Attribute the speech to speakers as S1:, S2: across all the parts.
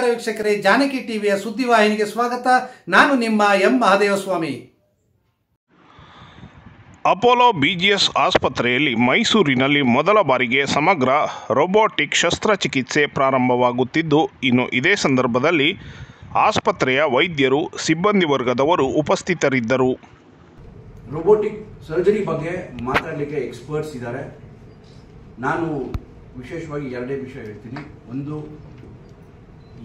S1: ನಮಸ್ಕಾರ ವೀಕ್ಷಕರೇ, ಜಾನಕಿ ಟಿವಿಯ ಸುದ್ದಿವಾಹಿನಿಗೆ ಸ್ವಾಗತ. ನಾನು ನಿಮ್ಮ ಎಂ ಮಹದೇವಸ್ವಾಮಿ.
S2: ಅಪೋಲೋ ಬಿಜಿಎಸ್ ಆಸ್ಪತ್ರೆಯಲ್ಲಿ ಮೈಸೂರಿನಲ್ಲಿ ಮೊದಲ ಬಾರಿಗೆ ಸಮಗ್ರ ರೋಬೋಟಿಕ್ ಶಸ್ತ್ರಚಿಕಿತ್ಸೆ ಪ್ರಾರಂಭವಾಗುತ್ತಿದ್ದು, ಇನ್ನು ಇದೇ ಸಂದರ್ಭದಲ್ಲಿ ಆಸ್ಪತ್ರೆಯ ವೈದ್ಯರು, ಸಿಬ್ಬಂದಿ ವರ್ಗದವರು ಉಪಸ್ಥಿತರಿದ್ದರು.
S3: ರೋಬೋಟಿಕ್ ಸರ್ಜರಿ ಬಗ್ಗೆ ಮಾತಾಡಲಿಕ್ಕೆ ಎಕ್ಸ್ಪರ್ಟ್ಸ್ ಇದ್ದಾರೆ. ನಾನು ವಿಶೇಷವಾಗಿ ಎರಡೇ ವಿಷಯ ಹೇಳ್ತೀನಿ. ಒಂದು,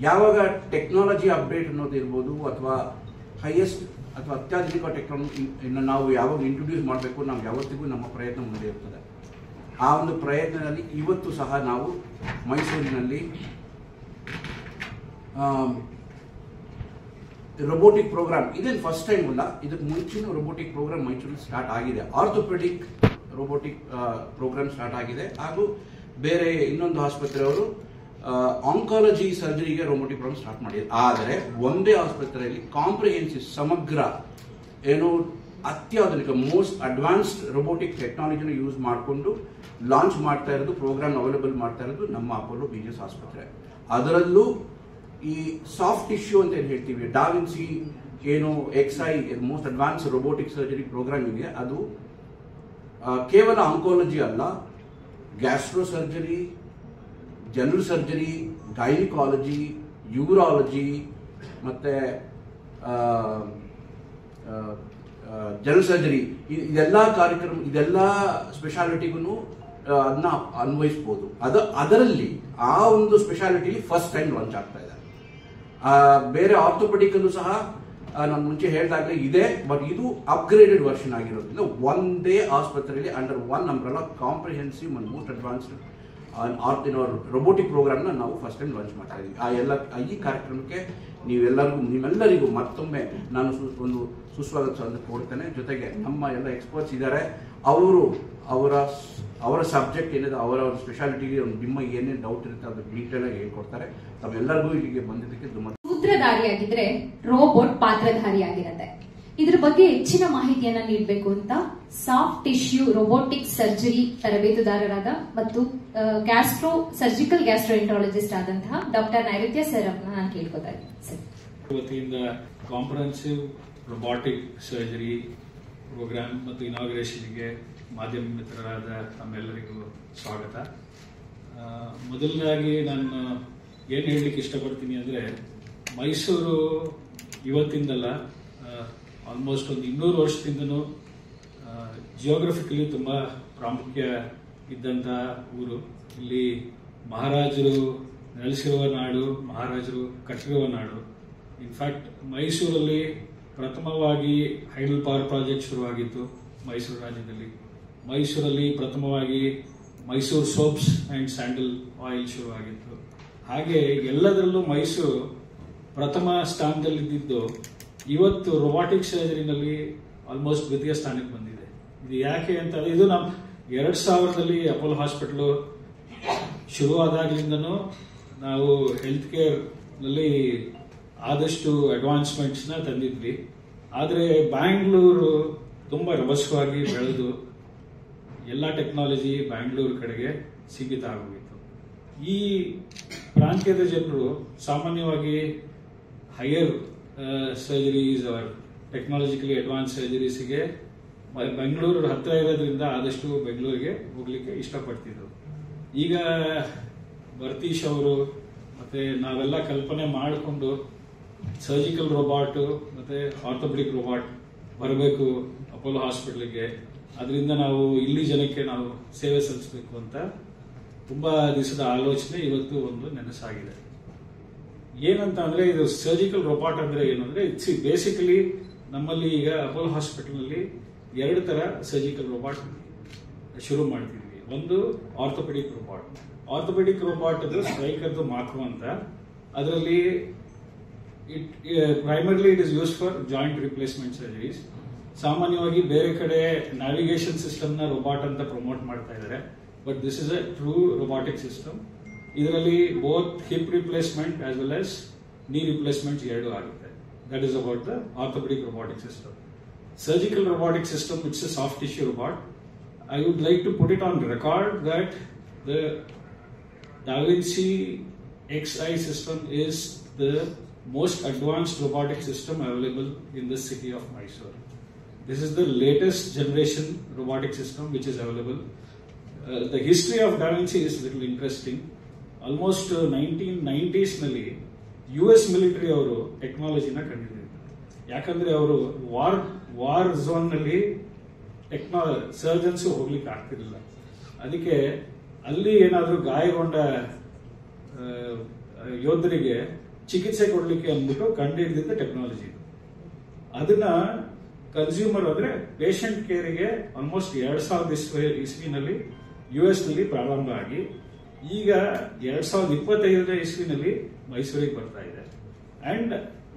S3: ಯಾವಾಗ ಟೆಕ್ನಾಲಜಿ ಅಪ್ಡೇಟ್ ಅನ್ನೋದಿರ್ಬೋದು ಅಥವಾ ಹೈಯೆಸ್ಟ್ ಅಥವಾ ಅತ್ಯಾಧುನಿಕ ಟೆಕ್ನಾಲಜಿಯನ್ನು ನಾವು ಯಾವಾಗ ಇಂಟ್ರೊಡ್ಯೂಸ್ ಮಾಡಬೇಕು, ನಾವು ಯಾವತ್ತಿಗೂ ನಮ್ಮ ಪ್ರಯತ್ನ ಮುಂದೆ ಇರ್ತದೆ. ಆ ಒಂದು ಪ್ರಯತ್ನದಲ್ಲಿ ಇವತ್ತು ಸಹ ನಾವು ಮೈಸೂರಿನಲ್ಲಿ ರೋಬೋಟಿಕ್ ಪ್ರೋಗ್ರಾಮ್, ಇದೇನು ಫಸ್ಟ್ ಟೈಮ್ ಅಲ್ಲ, ಇದಕ್ಕೆ ಮುಂಚಿನ ರೋಬೋಟಿಕ್ ಪ್ರೋಗ್ರಾಮ್ ಮೈಸೂರಲ್ಲಿ ಸ್ಟಾರ್ಟ್ ಆಗಿದೆ. ಆರ್ಥೋಪೆಡಿಕ್ ರೋಬೋಟಿಕ್ ಪ್ರೋಗ್ರಾಮ್ ಸ್ಟಾರ್ಟ್ ಆಗಿದೆ. ಹಾಗೂ ಬೇರೆ ಇನ್ನೊಂದು ಆಸ್ಪತ್ರೆಯವರು ಆಂಕಾಲಜಿ ಸರ್ಜರಿಗೆ ರೋಬೋಟಿಕ್ ಪ್ರೋಗ್ರಾಮ್ ಸ್ಟಾರ್ಟ್ ಮಾಡಿದ್ದಾರೆ. ಆದರೆ ಒಂದೇ ಆಸ್ಪತ್ರೆಯಲ್ಲಿ ಕಾಂಪ್ರಿಹೆನ್ಸಿವ್ ಸಮಗ್ರ ಏನು ಅತ್ಯಾಧುನಿಕ ಮೋಸ್ಟ್ ಅಡ್ವಾನ್ಸ್ಡ್ ರೋಬೋಟಿಕ್ ಟೆಕ್ನಾಲಜಿನ ಯೂಸ್ ಮಾಡಿಕೊಂಡು ಲಾಂಚ್ ಮಾಡ್ತಾ ಇರೋದು, ಪ್ರೋಗ್ರಾಮ್ ಅವೈಲೇಬಲ್ ಮಾಡ್ತಾ ಇರೋದು ನಮ್ಮ ಅಪೋಲೋ ಬಿಜಿಎಸ್ ಆಸ್ಪತ್ರೆ. ಅದರಲ್ಲೂ ಈ ಸಾಫ್ಟ್ ಟಿಶ್ಯೂ ಅಂತ ಏನು ಹೇಳ್ತೀವಿ, ಡಾವಿನ್ಸಿ ಏನು XI most advance robotic surgery program ಇದೆ. ಅದು ಕೇವಲ ಆಂಕಾಲಜಿ ಅಲ್ಲ, gastro surgery, general surgery, gynaecology, urology ಮತ್ತೆ ಜನರಲ್ ಸರ್ಜರಿ, ಇದೆಲ್ಲ ಕಾರ್ಯಕ್ರಮ, ಇದೆಲ್ಲ ಸ್ಪೆಷಾಲಿಟಿಗೂ ಅದನ್ನ ಅನ್ವಯಿಸಬಹುದು. ಅದರಲ್ಲಿ ಆ ಒಂದು ಸ್ಪೆಷಾಲಿಟಿಲಿ ಫಸ್ಟ್ ಟೈಮ್ ಲಾಂಚ್ ಆಗ್ತಾ ಇದೆ. ಬೇರೆ ಆರ್ಥೋಪೆಡಿಕ್ ಅಲ್ಲೂ ಸಹ ನಾನು ಮುಂಚೆ ಹೇಳಿದಾಗಲೇ ಇದೆ, ಬಟ್ ಇದು ಅಪ್ಗ್ರೇಡೆಡ್ ವರ್ಷನ್ ಆಗಿರೋದ್ರಿಂದ ಒಂದೇ ಆಸ್ಪತ್ರೆಯಲ್ಲಿ under one umbrella comprehensive and most advanced robotic ಪ್ರೋಗ್ರಾಮ್ನ ನಾವು ಫಸ್ಟ್ ಟೈಮ್ ಲಾಂಚ್ ಮಾಡ್ತಾ ಇದ್ದೀವಿ. ಈ ಕಾರ್ಯಕ್ರಮಕ್ಕೆ ನಿಮ್ಮೆಲ್ಲರಿಗೂ ಮತ್ತೊಮ್ಮೆ ನಾನು ಒಂದು ಸುಸ್ವಾಗತ ಕೊಡ್ತೇನೆ. ಜೊತೆಗೆ ನಮ್ಮ ಎಲ್ಲ ಎಕ್ಸ್ಪರ್ಟ್ಸ್ ಇದ್ದಾರೆ. ಅವರ ಸಬ್ಜೆಕ್ಟ್ ಏನಿದೆ, ಅವರ ಸ್ಪೆಷಾಲಿಟಿಗೆ ನಿಮ್ಮ ಏನೇನು ಡೌಟ್ ಇರುತ್ತೆ ಅದು ಡೀಟೇಲ್ ಆಗಿ ಹೇಳ್ಕೊಡ್ತಾರೆ. ತಾವೆಲ್ಲರಿಗೂ ಇಲ್ಲಿಗೆ ಬಂದಿದ್ದಕ್ಕೆ ತುಂಬ.
S4: ಸೂತ್ರಧಾರಿಯಾಗಿದ್ರೆ ರೋಬೋಟ್ ಪಾತ್ರಧಾರಿಯಾಗಿರುತ್ತೆ. ಇದ್ರ ಬಗ್ಗೆ ಹೆಚ್ಚಿನ ಮಾಹಿತಿಯನ್ನ ನೀಡಬೇಕು ಅಂತ ಸಾಫ್ಟ್ ಟಿಶ್ಯೂ ರೋಬೋಟಿಕ್ ಸರ್ಜರಿ ತರಬೇತುದಾರರಾದ ಮತ್ತು ಸರ್ಜಿಕಲ್ ಗ್ಯಾಸ್ಟ್ರೋಎಂಟ್ರಾಲಜಿಸ್ಟ್ ಆದಂತಹ ಡಾಕ್ಟರ್ ನೈಋತ್ಯ ಸರ್ ಅವರನ್ನ ನಾನು ಕೇಳ್ಕೊತಾ ಇದ್ದೀನಿ.
S5: ವತಿಯಿಂದ ಕಾಂಪ್ರಹೆನ್ಸಿವ್ ರೋಬೋಟಿಕ್ ಸರ್ಜರಿ ಪ್ರೋಗ್ರಾಮ್ ಮತ್ತು ಇನಾಗ್ರೇಷನ್ಗೆ ಮಾಧ್ಯಮ ಮಿತ್ರರಾದ ನಮ್ಮೆಲ್ಲರಿಗೂ ಸ್ವಾಗತ. ಮೊದಲನೇದಾಗಿ ನಾನು ಏನು ಹೇಳಲಿಕ್ಕೆ ಇಷ್ಟಪಡ್ತೀನಿ ಅಂದರೆ, ಮೈಸೂರು ಇವತ್ತಿಂದಲ್ಲ, ಆಲ್ಮೋಸ್ಟ್ ಒಂದು 200 ವರ್ಷದಿಂದನೂ ಜಿಯೋಗ್ರಫಿಕಲಿ ತುಂಬ ಪ್ರಾಮುಖ್ಯ ಇದ್ದಂಥ ಊರು. ಇಲ್ಲಿ ಮಹಾರಾಜರು ನೆಲೆಸಿರುವ ನಾಡು, ಮಹಾರಾಜರು ಕಟ್ಟಿರುವ ನಾಡು. ಇನ್ಫ್ಯಾಕ್ಟ್ ಮೈಸೂರಲ್ಲಿ ಪ್ರಥಮವಾಗಿ ಹೈಡಲ್ ಪವರ್ ಪ್ರಾಜೆಕ್ಟ್ ಶುರುವಾಗಿತ್ತು ಮೈಸೂರು ರಾಜ್ಯದಲ್ಲಿ. ಮೈಸೂರಲ್ಲಿ ಪ್ರಥಮವಾಗಿ Mysuru soaps and sandal oil ಶುರುವಾಗಿತ್ತು. ಹಾಗೆ ಎಲ್ಲದರಲ್ಲೂ ಮೈಸೂರು ಪ್ರಥಮ ಸ್ಥಾನದಲ್ಲಿದ್ದು ಇವತ್ತು ರೋಬೋಟಿಕ್ ಸರ್ಜರಿನಲ್ಲಿ ಆಲ್ಮೋಸ್ಟ್ ದ್ವಿತೀಯ ಸ್ಥಾನಕ್ಕೆ ಬಂದಿದೆ. ಇದು ಯಾಕೆ ಅಂತ, ಇದು ನಮ್ಮ 2000ರಲ್ಲಿ ಅಪೋಲೋ ಹಾಸ್ಪಿಟಲ್ ಶುರುವಾದಾಗ್ಲಿಂದನೂ ನಾವು ಹೆಲ್ತ್ ಕೇರ್ ನಲ್ಲಿ ಆದಷ್ಟು ಅಡ್ವಾನ್ಸ್ಮೆಂಟ್ಸ್ನ ತಂದಿದ್ವಿ. ಆದರೆ ಬ್ಯಾಂಗ್ಳೂರು ತುಂಬ ರಭಸವಾಗಿ ಬೆಳೆದು ಎಲ್ಲ ಟೆಕ್ನಾಲಜಿ ಬ್ಯಾಂಗ್ಳೂರು ಕಡೆಗೆ ಸೀಮಿತ ಆಗೋಗಿತ್ತು. ಈ ಪ್ರಾಂತ್ಯದ ಜನರು ಸಾಮಾನ್ಯವಾಗಿ higher surgeries or technologically advance ಸರ್ಜರೀಸ್ಗೆ ಬೆಂಗಳೂರು ಹತ್ತಿರ ಇರೋದ್ರಿಂದ ಆದಷ್ಟು ಬೆಂಗಳೂರಿಗೆ ಹೋಗ್ಲಿಕ್ಕೆ ಇಷ್ಟಪಡ್ತಿದ್ರು. ಈಗ ಭರತೀಶ್ ಅವರು ಮತ್ತೆ ನಾವೆಲ್ಲ ಕಲ್ಪನೆ ಮಾಡಿಕೊಂಡು ಸರ್ಜಿಕಲ್ ರೋಬೋಟ್ ಮತ್ತೆ ಆರ್ಥೋಪೆಡಿಕ್ ರೋಬೋಟ್ ಬರಬೇಕು ಅಪೋಲೋ ಹಾಸ್ಪಿಟಲ್ಗೆ, ಅದರಿಂದ ನಾವು ಇಲ್ಲಿ ಜನಕ್ಕೆ ನಾವು ಸೇವೆ ಸಲ್ಲಿಸಬೇಕು ಅಂತ ತುಂಬಾ ದಿವಸದ ಆಲೋಚನೆ ಇವತ್ತು ಒಂದು ನೆನಸಾಗಿದೆ. ಏನಂತ ಅಂದ್ರೆ, ಇದು ಸರ್ಜಿಕಲ್ ರೋಬೋಟ್ ಅಂದ್ರೆ ಏನು ಅಂದ್ರೆ, ಬೇಸಿಕಲಿ ನಮ್ಮಲ್ಲಿ ಈಗ ಅಪೋಲೋ ಹಾಸ್ಪಿಟಲ್ ನಲ್ಲಿ 2 ತರ ಸರ್ಜಿಕಲ್ ರೋಬೋಟ್ ಶುರು ಮಾಡ್ತಿದ್ವಿ. ಒಂದು ಆರ್ಥೋಪೆಡಿಕ್ ರೋಬೋಟ್. ಆರ್ಥೋಪೆಡಿಕ್ ರೋಬೋಟ್ ಅದು ಸ್ಟ್ರೈಕರ್ದು ಮಾಕ್ರೋ ಅಂತ. ಅದರಲ್ಲಿ primarily it is use for joint replacement surgeries. ಸಾಮಾನ್ಯವಾಗಿ ಬೇರೆ ಕಡೆ ನ್ಯಾವಿಗೇಷನ್ ಸಿಸ್ಟಮ್ ನ ರೋಬೋಟ್ ಅಂತ ಪ್ರಮೋಟ್ ಮಾಡ್ತಾ ಇದ್ದಾರೆ, but this is a true robotic system. ಇದರಲ್ಲಿ both hip replacement as well as knee replacement 2 ಆಗುತ್ತೆ. That is about the orthopaedic robotic system. Surgical robotic system, which is a soft tissue robot, I would like to put it on record that the Da Vinci XI system is the most advanced robotic system available in the city of Mysore. This is the latest generation robotic system which is available. The history of Da Vinci is little interesting. Almost 1990s ನಲ್ಲಿ US military ಅವರು ಟೆಕ್ನಾಲಜಿನ ಕಂಡುಹಿಡಿದಿದ್ದಾರೆ. ಯಾಕಂದ್ರೆ ಅವರು war zone ನಲ್ಲಿ surgeons ಹೋಗ್ಲಿಕ್ಕೆ ಆಗ್ತಿರಲಿಲ್ಲ. ಅದಕ್ಕೆ ಅಲ್ಲಿ ಏನಾದರೂ ಗಾಯಗೊಂಡ ಯೋಧರಿಗೆ ಚಿಕಿತ್ಸೆ ಕೊಡ್ಲಿಕ್ಕೆ ಅಂದ್ಬಿಟ್ಟು ಕಂಡುಹಿಡಿದಿದ್ದ ಟೆಕ್ನಾಲಜಿ. ಅದನ್ನ ಕನ್ಸ್ಯೂಮರ್ ಅಂದ್ರೆ ಪೇಷಂಟ್ ಕೇರಿಗೆ ಆಲ್ಮೋಸ್ಟ್ 2000 ಇಸ್ವಿನಲ್ಲಿ US ನಲ್ಲಿ ಪ್ರಾರಂಭ ಆಗಿ ಈಗ 2025 ಇಸ್ವಿನಲ್ಲಿ ಮೈಸೂರಿಗೆ ಬರ್ತಾ ಇದೆ. ಅಂಡ್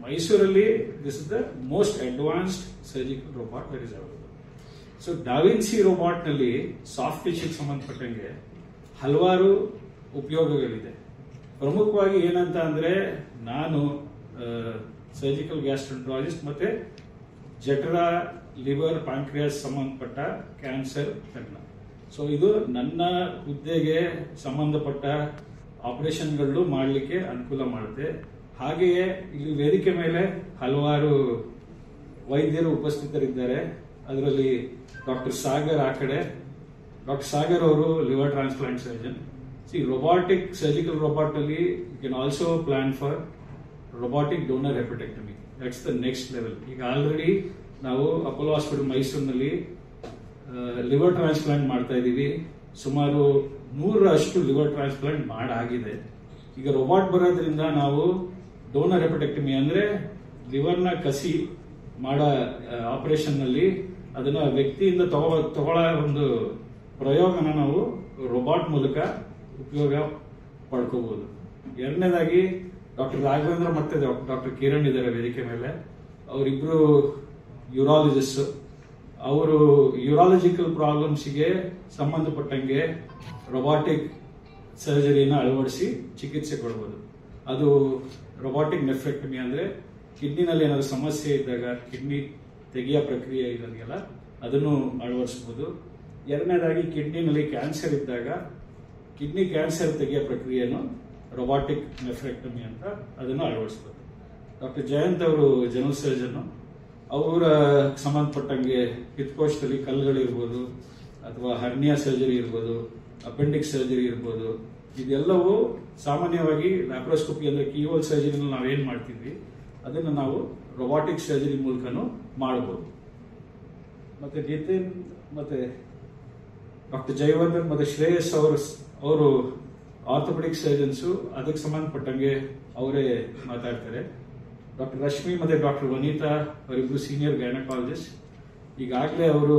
S5: ಮೈಸೂರಲ್ಲಿ this is the most advanced surgical robot that is available. So da Vinci robot ನಲ್ಲಿ ಸಾಫ್ಟ್ ಟಿಶ್ಯೂಗೆ ಸಂಬಂಧಪಟ್ಟಂಗೆ ಹಲವಾರು ಉಪಯೋಗಗಳಿದೆ. ಪ್ರಮುಖವಾಗಿ ಏನಂತ ಅಂದ್ರೆ, ನಾನು ಸರ್ಜಿಕಲ್ ಗ್ಯಾಸ್ಟ್ರೋಂಟ್ರಾಲಜಿಸ್ಟ್ ಮತ್ತೆ ಜಠರ, ಲಿವರ್, ಪ್ಯಾಂಕ್ರಿಯಾಸ್ ಸಂಬಂಧಪಟ್ಟ ಕ್ಯಾನ್ಸರ್ ತಜ್ಞ. ಸೊ ಇದು ನನ್ನ ಹುದ್ದೆಗೆ ಸಂಬಂಧಪಟ್ಟ ಆಪರೇಷನ್ಗಳು ಮಾಡಲಿಕ್ಕೆ ಅನುಕೂಲ ಮಾಡುತ್ತೆ. ಹಾಗೆಯೇ ಇಲ್ಲಿ ವೇದಿಕೆ ಮೇಲೆ ಹಲವಾರು ವೈದ್ಯರು ಉಪಸ್ಥಿತರಿದ್ದಾರೆ. ಅದರಲ್ಲಿ ಡಾಕ್ಟರ್ ಸಾಗರ್ ಆ ಕಡೆ. ಡಾಕ್ಟರ್ ಸಾಗರ್ ಅವರು liver transplant surgeon. robotic surgical robot ನಲ್ಲಿ you can also plan for robotic donor hepatectomy. That's the next level. ಈಗ ಆಲ್ರೆಡಿ ನಾವು ಅಪೋಲೋ ಹಾಸ್ಪಿಟಲ್ ಮೈಸೂರಿನಲ್ಲಿ ಲಿವರ್ ಟ್ರಾನ್ಸ್ಪ್ಲಾಂಟ್ ಮಾಡ್ತಾ ಇದ್ದೀವಿ. ಸುಮಾರು 100 ಲಿವರ್ ಟ್ರಾನ್ಸ್ಪ್ಲಾಂಟ್ ಮಾಡಾಗಿದೆ. ಈಗ ರೋಬೋಟ್ ಬರೋದ್ರಿಂದ ನಾವು ಡೋನರ್ ಹೆಪಟೆಕ್ಟಮಿ ಅಂದ್ರೆ ಲಿವರ್ನ ಕಸಿ ಮಾಡೋ ಆಪರೇಷನ್ ನಲ್ಲಿ ಅದನ್ನ ವ್ಯಕ್ತಿಯಿಂದ ತಗೊಳ್ಳೋ ಒಂದು ಪ್ರಯೋಗನ ನಾವು ರೋಬೋಟ್ ಮೂಲಕ ಉಪಯೋಗ ಪಡ್ಕೋಬಹುದು. ಎರಡನೇದಾಗಿ ಡಾಕ್ಟರ್ ರಾಘವೇಂದ್ರ ಮತ್ತೆ ಡಾಕ್ಟರ್ ಕಿರಣ್ ಇದ್ದಾರೆ ವೇದಿಕೆ ಮೇಲೆ. ಅವರಿಬ್ರು ಯೂರಾಲಜಿಸ್ಟ್. ಅವರು ಯೂರಾಲಜಿಕಲ್ ಪ್ರಾಬ್ಲಮ್ಸ್ಗೆ ಸಂಬಂಧಪಟ್ಟಂಗೆ ರೋಬೋಟಿಕ್ ಸರ್ಜರಿನ ಅಳವಡಿಸಿ ಚಿಕಿತ್ಸೆ ಕೊಡಬಹುದು. ಅದು ರೋಬೋಟಿಕ್ ನೆಫ್ರೆಕ್ಟಮಿ ಅಂದ್ರೆ ಕಿಡ್ನಿನಲ್ಲಿ ಏನಾದ್ರು ಸಮಸ್ಯೆ ಇದ್ದಾಗ ಕಿಡ್ನಿ ತೆಗೆಯೋ ಪ್ರಕ್ರಿಯೆ ಇದೆಯಲ್ಲ ಅದನ್ನು ಅಳವಡಿಸಬಹುದು. ಎರಡನೇದಾಗಿ ಕಿಡ್ನಿನಲ್ಲಿ ಕ್ಯಾನ್ಸರ್ ಇದ್ದಾಗ ಕಿಡ್ನಿ ಕ್ಯಾನ್ಸರ್ ತೆಗೆಯೋ ಪ್ರಕ್ರಿಯೆಯನ್ನು ರೋಬೋಟಿಕ್ ನೆಫ್ರೆಕ್ಟಮಿ ಅಂತ ಅದನ್ನು ಅಳವಡಿಸಬಹುದು. ಡಾಕ್ಟರ್ ಜಯಂತ್ ಅವರು ಜನರಲ್ ಸರ್ಜನ್. ಅವರ ಸಂಬಂಧಪಟ್ಟಂಗೆ ಪಿತ್ಕೋಶದಲ್ಲಿ ಕಲ್ಲುಗಳಿರ್ಬೋದು ಅಥವಾ ಹರ್ನಿಯಾ ಸರ್ಜರಿ ಇರ್ಬೋದು, ಅಪೆಂಡಿಕ್ಸ್ ಸರ್ಜರಿ ಇರ್ಬೋದು, ಇದೆಲ್ಲವೂ ಸಾಮಾನ್ಯವಾಗಿ ಲ್ಯಾಪ್ರೋಸ್ಕೋಪಿ ಅಂದ್ರೆ ಕೀಹೋಲ್ ಸರ್ಜರಿ ನಾವೇನ್ ಮಾಡ್ತೀವಿ ಅದನ್ನು ನಾವು ರೋಬೋಟಿಕ್ ಸರ್ಜರಿ ಮೂಲಕನೂ ಮಾಡಬಹುದು. ಮತ್ತೆ ಜಿತೇನ್ ಮತ್ತೆ ಡಾಕ್ಟರ್ ಜಯವರ್ಧನ್ ಮತ್ತೆ ಶ್ರೇಯಸ್ ಅವರು ಆರ್ಥೋಪೆಡಿಕ್ ಸರ್ಜನ್ಸ್. ಅದಕ್ಕೆ ಸಂಬಂಧಪಟ್ಟಂಗೆ ಅವರೇ ಮಾತಾಡ್ತಾರೆ. ಡಾಕ್ಟರ್ ರಶ್ಮಿ ಮತ್ತೆ ಡಾಕ್ಟರ್ ವನಿತಾ ಅವರಿಬ್ರು ಸೀನಿಯರ್ ಗೈನಕಾಲಜಿಸ್ಟ್. ಈಗಾಗಲೇ ಅವರು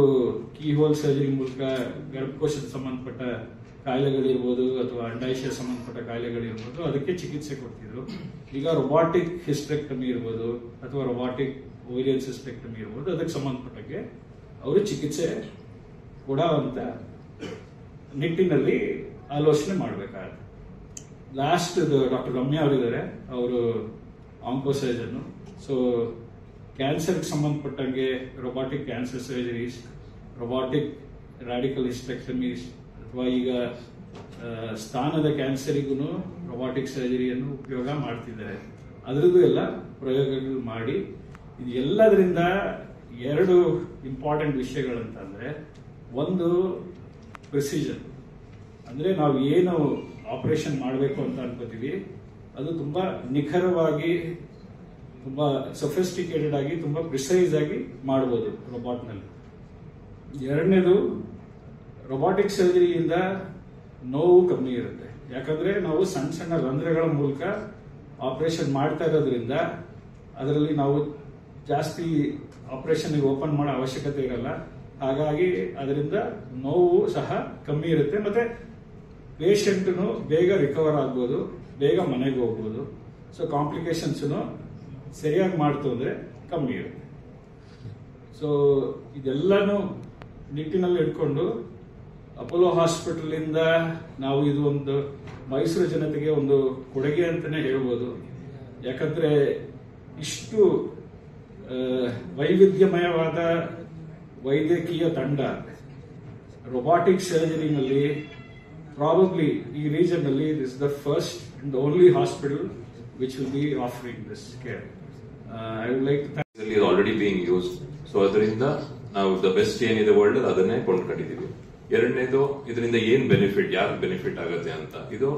S5: ಕೀಹೋಲ್ ಸರ್ಜರಿ ಮೂಲಕ ಗರ್ಭಕೋಶದ ಸಂಬಂಧಪಟ್ಟ ಕಾಯಿಲೆಗಳಿರ್ಬೋದು ಅಥವಾ ಅಂಡಾಶಯ ಸಂಬಂಧಪಟ್ಟ ಕಾಯಿಲೆಗಳಿರ್ಬೋದು ಅದಕ್ಕೆ ಚಿಕಿತ್ಸೆ ಕೊಡ್ತಿದ್ರು. ಈಗ ರೋಬೋಟಿಕ್ ಹಿಸ್ಟೆಕ್ಟಮಿ ಇರ್ಬೋದು ಅಥವಾ ರೋಬೋಟಿಕ್ ಓವೇರಿಯನ್ ಸಿಸ್ಟೆಕ್ಟಮಿ ಇರ್ಬೋದು ಅದಕ್ಕೆ ಸಂಬಂಧಪಟ್ಟಂಗೆ ಅವರು ಚಿಕಿತ್ಸೆ ಕೊಡುವಂತ ನಿಟ್ಟಿನಲ್ಲಿ ಆಲೋಚನೆ ಮಾಡಬೇಕಾಗುತ್ತೆ. ಲಾಸ್ಟ್ ಡಾಕ್ಟರ್ ರಮ್ಯಾ ಅವರಿದ್ದಾರೆ. ಅವರು ಆಂಕೋ ಸರ್ಜನ್. ಸೊ ಕ್ಯಾನ್ಸರ್ಗೆ ಸಂಬಂಧಪಟ್ಟಂಗೆ robotic cancer surgeries, robotic radical hysterectomies ಅಥವಾ ಈಗ ಸ್ಥಾನದ ಕ್ಯಾನ್ಸರಿಗೂ ರೋಬೋಟಿಕ್ ಸರ್ಜರಿಯನ್ನು ಉಪಯೋಗ ಮಾಡ್ತಿದ್ದಾರೆ. ಅದರದ್ದು ಎಲ್ಲ ಪ್ರಯೋಗಗಳು ಮಾಡಿ ಇದು ಎಲ್ಲದರಿಂದ ಎರಡು ಇಂಪಾರ್ಟೆಂಟ್ ವಿಷಯಗಳಂತಂದ್ರೆ, ಒಂದು ಪ್ರಿಸಿಷನ್ ಅಂದ್ರೆ ನಾವು ಏನು ಆಪರೇಷನ್ ಮಾಡಬೇಕು ಅಂತ ಅನ್ಕೋತೀವಿ ಅದು ತುಂಬಾ ನಿಖರವಾಗಿ, ತುಂಬಾ ಸೊಫಿಸ್ಟಿಕೇಟೆಡ್ ಆಗಿ, ತುಂಬಾ ಪ್ರಿಸೈಸ್ ಆಗಿ ಮಾಡಬಹುದು ರೋಬೋಟ್ ನಲ್ಲಿ. ಎರಡನೇದು ರೋಬೋಟಿಕ್ ಸರ್ಜರಿಯಿಂದ ನೋವು ಕಮ್ಮಿ ಇರುತ್ತೆ. ಯಾಕಂದ್ರೆ ನಾವು ಸಣ್ಣ ಸಣ್ಣ ರಂಧ್ರಗಳ ಮೂಲಕ ಆಪರೇಷನ್ ಮಾಡ್ತಾ ಇರೋದ್ರಿಂದ ಅದರಲ್ಲಿ ನಾವು ಜಾಸ್ತಿ ಆಪರೇಷನ್ ಓಪನ್ ಮಾಡೋ ಅವಶ್ಯಕತೆ ಇರಲ್ಲ. ಹಾಗಾಗಿ ಅದರಿಂದ ನೋವು ಸಹ ಕಮ್ಮಿ ಇರುತ್ತೆ. ಮತ್ತೆ ಪೇಷಂಟ್ನು ಬೇಗ ರಿಕವರ್ ಆಗ್ಬೋದು, ಬೇಗ ಮನೆಗೆ ಹೋಗ್ಬೋದು. ಸೊ ಕಾಂಪ್ಲಿಕೇಶನ್ಸ್ ಸರಿಯಾಗಿ ಮಾಡ್ತು ಅಂದ್ರೆ ಕಮ್ಮಿ ಇರುತ್ತೆ. ಸೊ ಇದೆಲ್ಲಾನು ನಿಟ್ಟಿನಲ್ಲಿ ಇಟ್ಕೊಂಡು ಅಪೋಲೋ ಹಾಸ್ಪಿಟಲ್ ಇಂದ ನಾವು ಇದು ಒಂದು ಮೈಸೂರು ಜನತೆಗೆ ಒಂದು ಕೊಡುಗೆ ಅಂತಾನೆ ಹೇಳ್ಬೋದು. ಯಾಕಂದ್ರೆ ಇಷ್ಟು ವೈವಿಧ್ಯಮಯವಾದ ವೈದ್ಯಕೀಯ ತಂಡ ರೋಬೋಟಿಕ್ ಸರ್ಜರಿನಲ್ಲಿ ಪ್ರಾಬಬ್ಲಿ ಈ ರೀಜನ್ ನಲ್ಲಿ this the first and only hospital which will be offering this care. I would like to thank.
S6: It is already being used. So ಅದರಿಂದ ನಾವು ದ ಬೆಸ್ಟ್ ಏನಿದೆ ವರ್ಲ್ಡ್ ಅದನ್ನೇ ಕೊಂಡ್ಕೊಂಡಿದೀವಿ. ಎರಡನೇದು ಇದರಿಂದ ಏನ್ ಬೆನಿಫಿಟ್, ಯಾರು ಬೆನಿಫಿಟ್ ಆಗುತ್ತೆ ಅಂತ. ಇದು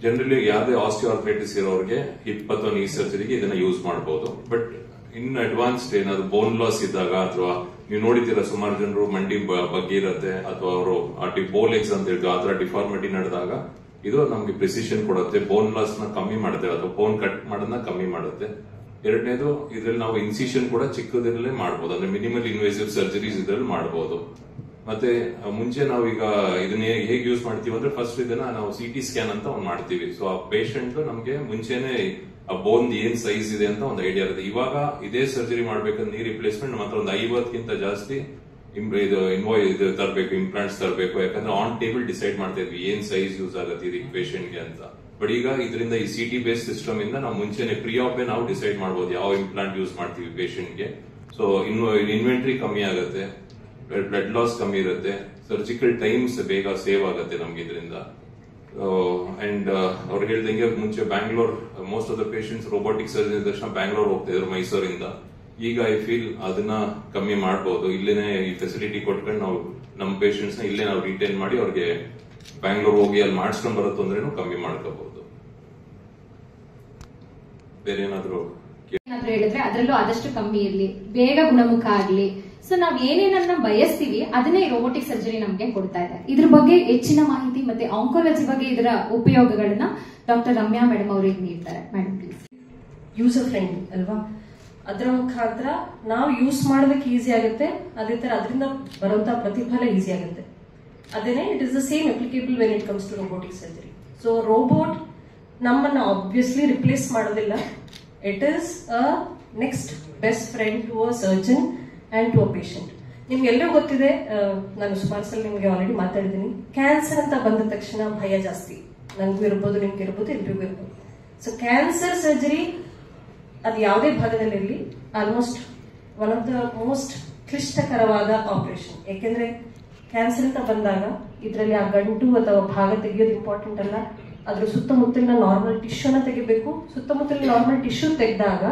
S6: ಜನರಲಿ ಯಾವುದೇ ಆಸ್ಟಿಯೋಆರ್ಥ್ರೈಟಿಸ್ ಇರೋರಿಗೆ ಹಿಪ್ ಅಥವಾ ನೀ ಸರ್ಜರಿಗೆ ಇದನ್ನ ಯೂಸ್ ಮಾಡಬಹುದು. ಬಟ್ ಇನ್ ಅಡ್ವಾನ್ಸ್ಡ್ ಏನಾದ್ರು ಬೋನ್ ಲಾಸ್ ಇದ್ದಾಗ ಅಥವಾ ನೀವು ನೋಡಿದ್ದೀರಾ ಸುಮಾರು ಜನರು ಮಂಡಿ ಬಗ್ಗೆ ಇರುತ್ತೆ ಅಥವಾ ಅವರು ಬೋಲೆಕ್ಸ್ ಅಂತ ಹೇಳಿದ್ರು ಆ ತರ ಡಿಫಾರ್ಮಿಟಿ ನಡೆದಾಗ ಇದು ನಮ್ಗೆ ಪ್ರಿಸಿಷನ್ ಕೊಡುತ್ತೆ, ಬೋನ್ ಲಾಸ್ ನ ಕಮ್ಮಿ ಮಾಡುತ್ತೆ ಅಥವಾ ಬೋನ್ ಕಟ್ ಮಾಡೋದನ್ನ ಕಮ್ಮಿ ಮಾಡುತ್ತೆ. ಎರಡನೇದು ಇದ್ರಲ್ಲಿ ನಾವು ಇನ್ಸಿಷನ್ ಕೂಡ ಚಿಕ್ಕದರಲ್ಲೇ ಮಾಡಬಹುದು, ಅಂದ್ರೆ ಮಿನಿಮಲ್ ಇನ್ವೇಸಿವ್ ಸರ್ಜರೀಸ್ ಇದ್ರಲ್ಲಿ ಮಾಡಬಹುದು. ಮತ್ತೆ ಮುಂಚೆ ನಾವು ಈಗ ಇದನ್ನ ಹೇಗೆ ಯೂಸ್ ಮಾಡ್ತೀವಿ ಅಂದ್ರೆ ಫಸ್ಟ್ ಇದನ್ನ ನಾವು CT ಸ್ಕ್ಯಾನ್ ಅಂತ ಒಂದು ಮಾಡ್ತೀವಿ. ಸೊ ಆ ಪೇಷಂಟ್ ನಮ್ಗೆ ಮುಂಚೆನೆ ಆ ಬೋನ್ ಏನ್ ಸೈಜ್ ಇದೆ ಅಂತ ಒಂದು ಐಡಿಯಾ ಇರುತ್ತೆ. ಇವಾಗ ಇದೇ ಸರ್ಜರಿ ಮಾಡ್ಬೇಕಂದ್ರೆ ನೀ ರಿಪ್ಲೇಸ್ಮೆಂಟ್ ಮಾತ್ರ ಒಂದು 50ಕ್ಕಿಂತ ಜಾಸ್ತಿ ಇದು ತರಬೇಕು, ಇಂಪ್ಲಾಂಟ್ಸ್ ತರಬೇಕು. ಯಾಕಂದ್ರೆ ಆನ್ ಟೇಬಲ್ ಡಿಸೈಡ್ ಮಾಡ್ತಾ ಇದ್ವಿ ಏನ್ ಸೈಜ್ ಯೂಸ್ ಆಗುತ್ತೆ ಇದಕ್ಕೆ ಪೇಷಂಟ್ಗೆ ಅಂತ. ಬಟ್ ಈಗ ಇದರಿಂದ ಈ CT ಬೇಸ್ಡ್ ಸಿಸ್ಟಮ್ ಇಂದ ನಾವು ಮುಂಚೆನೆ ಪ್ರೀ ಆಪೇ ನಾವು ಡಿಸೈಡ್ ಮಾಡಬಹುದು ಯಾವ ಇಂಪ್ಲಾಂಟ್ ಯೂಸ್ ಮಾಡ್ತೀವಿ ಪೇಷಂಟ್ಗೆ. ಸೊ ಇನ್ವೆಂಟ್ರಿ ಕಮ್ಮಿ ಆಗುತ್ತೆ, ಬ್ಲಡ್ ಲಾಸ್ ಕಮ್ಮಿ ಇರುತ್ತೆ, ಸರ್ಜಿಕಲ್ ಟೈಮ್ಸ್ ಬೇಗ ಸೇವ್ ಆಗುತ್ತೆ ನಮ್ಗೆ ಇದರಿಂದ. ಅಂಡ್ ಅವ್ರು ಹೇಳ್ದಂಗೆ ಮುಂಚೆ Bangalore most of the patients robotic surgery ತಕ್ಷಣ ಬ್ಯಾಂಗ್ಳೂರ್ ಹೋಗ್ತಾ ಇದ್ರು ಮೈಸೂರಿಂದ. ಈಗ ಐ ಫೀಲ್ ಅದನ್ನ ಕಮ್ಮಿ ಮಾಡಬಹುದು. ಇಲ್ಲೇನೆ ಈ ಫೆಸಿಲಿಟಿ ಕೊಟ್ಕೊಂಡು ನಾವು ನಮ್ಮ ಪೇಷಂಟ್ಸ್ ನ ಇಲ್ಲೇ ನಾವು ರಿಟೈನ್ ಮಾಡಿ ಅವ್ರಿಗೆ ಬ್ಯಾಂಗ್ಳೂರ್ ಹೋಗಿ ಅಲ್ಲಿ ಮಾಡಿಸ್ಕೊಂಡ್ ಬರೋ ತೊಂದ್ರೆನೂ ಕಮ್ಮಿ ಮಾಡ್ಕೋಬಹುದು. ಬೇರೆ ಏನಾದ್ರು
S4: ಹೇಳಿದ್ರೆ ಅದರಲ್ಲೂ ಆದಷ್ಟು ಕಮ್ಮಿ ಇರ್ಲಿ, ಬೇಗ ಗುಣಮುಖ ಆಗ್ಲಿ. ಸೊ ನಾವ್ ಏನೇನನ್ನ ಬಯಸ್ತೀವಿ ಅದನ್ನೇ ರೋಬೋಟಿಕ್ ಸರ್ಜರಿ ನಮ್ಗೆ ಕೊಡ್ತಾ ಇದೆ. ಇದ್ರ ಬಗ್ಗೆ ಹೆಚ್ಚಿನ ಮಾಹಿತಿ ಮತ್ತೆ ಆಂಕೋಲಜಿ ಬಗ್ಗೆ ಇದರ ಉಪಯೋಗಗಳನ್ನ ಡಾಕ್ಟರ್ ರಮ್ಯಾ ಮೇಡಮ್ ಅವರಿಗೆ ನೀಡ್ತಾರೆ. Madam please.
S7: ಯೂಸರ್ ಫ್ರೆಂಡ್ಲಿ ಅಲ್ವಾ, ಅದರ ಮುಖಾಂತರ ನಾವು ಯೂಸ್ ಮಾಡೋದಕ್ಕೆ ಈಸಿ ಆಗುತ್ತೆ, ಅದೇ ತರ ಅದರಿಂದ ಬರುವಂತ ಪ್ರತಿಫಲ ಈಸಿ ಆಗುತ್ತೆ. ಅದೇನೆ it is the same applicable when it comes to robotic surgery. So robot ನಮ್ಮನ್ನ ಆಬ್ವಿಯಸ್ಲಿ ರಿಪ್ಲೇಸ್ ಮಾಡೋದಿಲ್ಲ. It is a next best friend to a surgeon and to a patient. ನಿಮ್ಗೆಲ್ಲರೂ ಗೊತ್ತಿದೆ, ನಾನು ಸುಮಾರು ಸಲ ನಿಮ್ಗೆ ಆಲ್ರೆಡಿ ಮಾತಾಡಿದ್ದೀನಿ, ಕ್ಯಾನ್ಸರ್ ಅಂತ ಬಂದ ತಕ್ಷಣ ಭಯ ಜಾಸ್ತಿ. ನನಗೂ ಇರ್ಬೋದು, ನಿಮ್ಗೆ ಇರ್ಬೋದು, ಎಲ್ರಿಗೂ ಇರ್ಬೋದು. ಸೊ ಕ್ಯಾನ್ಸರ್ ಸರ್ಜರಿ ಅದು ಯಾವುದೇ ಭಾಗದಲ್ಲಿರಲಿ almost one of the most ಕ್ಲಿಷ್ಟಕರವಾದ ಆಪರೇಷನ್. ಯಾಕೆಂದ್ರೆ ಕ್ಯಾನ್ಸರ್ ಅಂತ ಬಂದಾಗ ಇದರಲ್ಲಿ ಆ ಗಂಟು ಅಥವಾ ಭಾಗ ತೆಗೆಯೋದು ಇಂಪಾರ್ಟೆಂಟ್ ಅಲ್ಲ, ಅದ್ರ ಸುತ್ತಮುತ್ತಲಿನ ನಾರ್ಮಲ್ ಟಿಶ್ಯೂನ ತೆಗಿಬೇಕು. ಸುತ್ತಮುತ್ತಲಿನ ನಾರ್ಮಲ್ ಟಿಶ್ಯೂ ತೆಗೆದಾಗ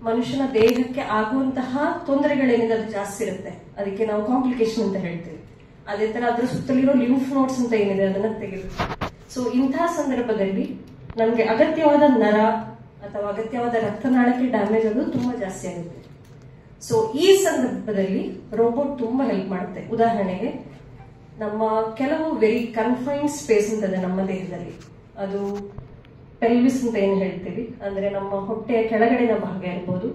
S7: ಮನುಷ್ಯನ ದೇಹಕ್ಕೆ ಆಗುವಂತಹ ತೊಂದರೆಗಳೇನಿದೆ ಅದು ಜಾಸ್ತಿ ಇರುತ್ತೆ, ಅದಕ್ಕೆ ನಾವು ಕಾಂಪ್ಲಿಕೇಶನ್ ಅಂತ ಹೇಳ್ತೀವಿ. ಅದೇ ತರ ಅದ್ರ ಸುತ್ತಲಿರೋ ಲಿಂಫ್ ನೋಡ್ಸ್ ಅಂತ ಏನಿದೆ ಅದನ್ನ ತೆಗಿಬೇಕು. ಸೊ ಇಂತಹ ಸಂದರ್ಭದಲ್ಲಿ ನಮ್ಗೆ ಅಗತ್ಯವಾದ ನರ ಅಥವಾ ಅಗತ್ಯವಾದ ರಕ್ತನಾಳಕ್ಕೆ ಡ್ಯಾಮೇಜ್ ಅದು ತುಂಬಾ ಜಾಸ್ತಿ ಆಗುತ್ತೆ. ಸೊ ಈ ಸಂದರ್ಭದಲ್ಲಿ ರೋಬೋಟ್ ತುಂಬಾ ಹೆಲ್ಪ್ ಮಾಡುತ್ತೆ. ಉದಾಹರಣೆಗೆ ನಮ್ಮ ಕೆಲವು ವೆರಿ ಕನ್ಫೈನ್ಡ್ ಸ್ಪೇಸ್ ಅಂತದೆ ನಮ್ಮ ದೇಹದಲ್ಲಿ, ಅದು ಪೆಲ್ವಿಸ್ ಅಂತ ಏನ್ ಹೇಳ್ತೀವಿ, ಅಂದ್ರೆ ನಮ್ಮ ಹೊಟ್ಟೆಯ ಕೆಳಗಡೆನ ಭಾಗ ಇರ್ಬೋದು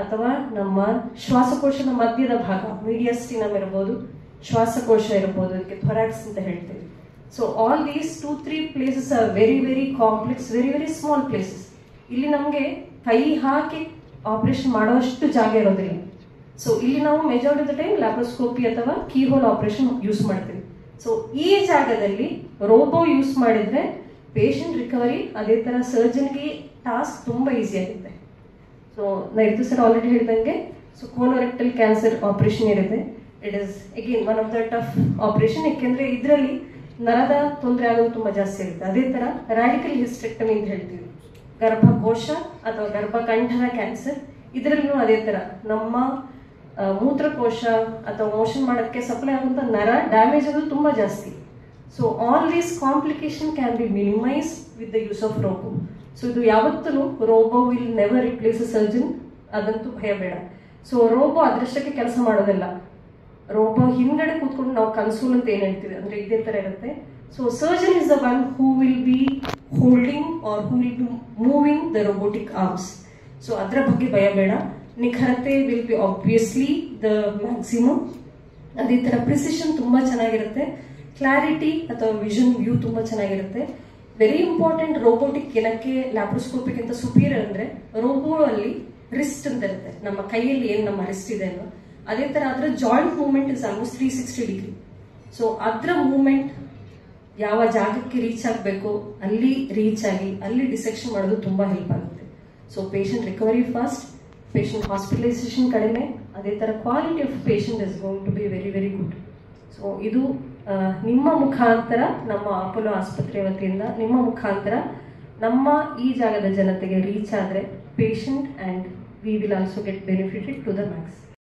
S7: ಅಥವಾ ನಮ್ಮ ಶ್ವಾಸಕೋಶದ ಮಧ್ಯದ ಭಾಗ ಮೀಡಿಯಸ್ಟಿನಮ್ ಇರ್ಬೋದು, ಶ್ವಾಸಕೋಶ ಇರ್ಬೋದು, ಅದಕ್ಕೆ ಥೊರಾಕ್ಸ್ ಅಂತ ಹೇಳ್ತೀವಿ. So all these 2-3 places are very very complex, very very small places. ಇಲ್ಲಿ ನಮ್ಗೆ ಕೈ ಹಾಕಿ ಆಪರೇಷನ್ ಮಾಡೋಷ್ಟು ಜಾಗ ಇರೋದಿಲ್ಲ. ಸೊ ಇಲ್ಲಿ ನಾವು majority of the time laparoscopy ಅಥವಾ ಕೀಹೋಲ್ ಆಪರೇಷನ್ ಯೂಸ್ ಮಾಡ್ತೀವಿ. ಸೊ ಈ ಜಾಗದಲ್ಲಿ ರೋಬೋ ಯೂಸ್ ಮಾಡಿದ್ರೆ ಪೇಷಂಟ್ ರಿಕವರಿ, ಅದೇ ತರ ಸರ್ಜನ್ಗೆ ಟಾಸ್ಕ್ ತುಂಬಾ ಈಸಿ ಆಗುತ್ತೆ. ಸೊ ನೈತು ಸರ್ ಆಲ್ರೆಡಿ ಹೇಳಿದಂಗೆ, ಸೊ ಕೋಲೋರೆಕ್ಟಲ್ ಕ್ಯಾನ್ಸರ್ ಆಪರೇಷನ್ ಇರುತ್ತೆ. It is again one of the tough operation, ಯಾಕೆಂದ್ರೆ ಇದರಲ್ಲಿ ನರದ ತೊಂದರೆ ಆಗೋದು ತುಂಬಾ ಜಾಸ್ತಿ ಇರುತ್ತೆ. ಅದೇ ತರ ರಾಡಿಕಲ್ ಹಿಸ್ಟೆಕ್ಟಮಿ ಅಂತ ಹೇಳ್ತೀವಿ, ಗರ್ಭಕೋಶ ಅಥವಾ ಗರ್ಭಕಂಠದ ಕ್ಯಾನ್ಸರ್, ಇದರಲ್ಲೂ ಅದೇ ತರ ನಮ್ಮ ಮೂತ್ರಕೋಶ ಅಥವಾ ಮೋಷನ್ ಮಾಡೋಕ್ಕೆ ಸಪ್ಲೈ ಆಗುವಂತ ನರ ಡ್ಯಾಮೇಜ್ ಆಗೋದು ತುಂಬಾ ಜಾಸ್ತಿ. So all these complication can be minimise with the use of robo. So ಇದು ಯಾವತ್ತೂ robo will never replace a surgeon, ಅದಂತೂ ಭಯ ಬೇಡ. ಸೊ ರೋಬೋ ಅದೃಷ್ಟಕ್ಕೆ ಕೆಲಸ ಮಾಡೋದಿಲ್ಲ. ರೋಬೋ ಹಿಂದ್ಗಡೆ ಕೂತ್ಕೊಂಡು ನಾವು ಕನ್ಸೋಲ್ ಅಂತ ಏನ್ ಹೇಳ್ತೀವಿ ಅಂದ್ರೆ ಇದೇ ತರ ಇರುತ್ತೆ. So surgeon is the one who will be holding or who will be moving the robotic arms. So ಅದರ ಬಗ್ಗೆ ಭಯ ಬೇಡ. ನಿಖರತೆ will be obviously the maximum. ಅದೇ ತರ ಪ್ರಿಸಿಷನ್ ತುಂಬಾ ಚೆನ್ನಾಗಿರುತ್ತೆ, ಕ್ಲಾರಿಟಿ ಅಥವಾ ವಿಷನ್ ವ್ಯೂ ತುಂಬಾ ಚೆನ್ನಾಗಿರುತ್ತೆ. ವೆರಿ ಇಂಪಾರ್ಟೆಂಟ್ ರೋಬೋಟಿಕ್ ಏನಕ್ಕೆ ಲ್ಯಾಪ್ರೋಸ್ಕೋಪಿಕ್ ಅಂತ ಸುಪೀರಿಯರ್ ಅಂದ್ರೆ, ರೋಬೋ ಅಲ್ಲಿ ರಿಸ್ಟ್ ಅಂತ ಇರುತ್ತೆ, ನಮ್ಮ ಕೈಯಲ್ಲಿ ಏನ್ ನಮ್ಮ ರಿಸ್ಟ್ ಇದೆ ಅನ್ನೋ, ಅದೇ ತರ ಅದರ joint movement is almost 360 degree. So ಅದರ ಮೂವ್ಮೆಂಟ್ ಯಾವ ಜಾಗಕ್ಕೆ ರೀಚ್ ಆಗಬೇಕು ಅಲ್ಲಿ ರೀಚ್ ಆಗಿ ಅಲ್ಲಿ ಡಿಸೆಕ್ಷನ್ ಮಾಡೋದು ತುಂಬಾ ಹೆಲ್ಪ್ ಆಗುತ್ತೆ. So patient recovery fast, patient hospitalisation ಕಡಿಮೆ, ಅದೇ ತರ quality of patient is going to be very very good. So ಇದು ನಿಮ್ಮ ಮುಖಾಂತರ, ನಮ್ಮ ಅಪೋಲೋ ಆಸ್ಪತ್ರೆ ವತಿಯಿಂದ ನಿಮ್ಮ ಮುಖಾಂತರ ನಮ್ಮ ಈ ಜಾಗದ ಜನತೆಗೆ ರೀಚ್ ಆದರೆ patient and we will also get benefited to the Max.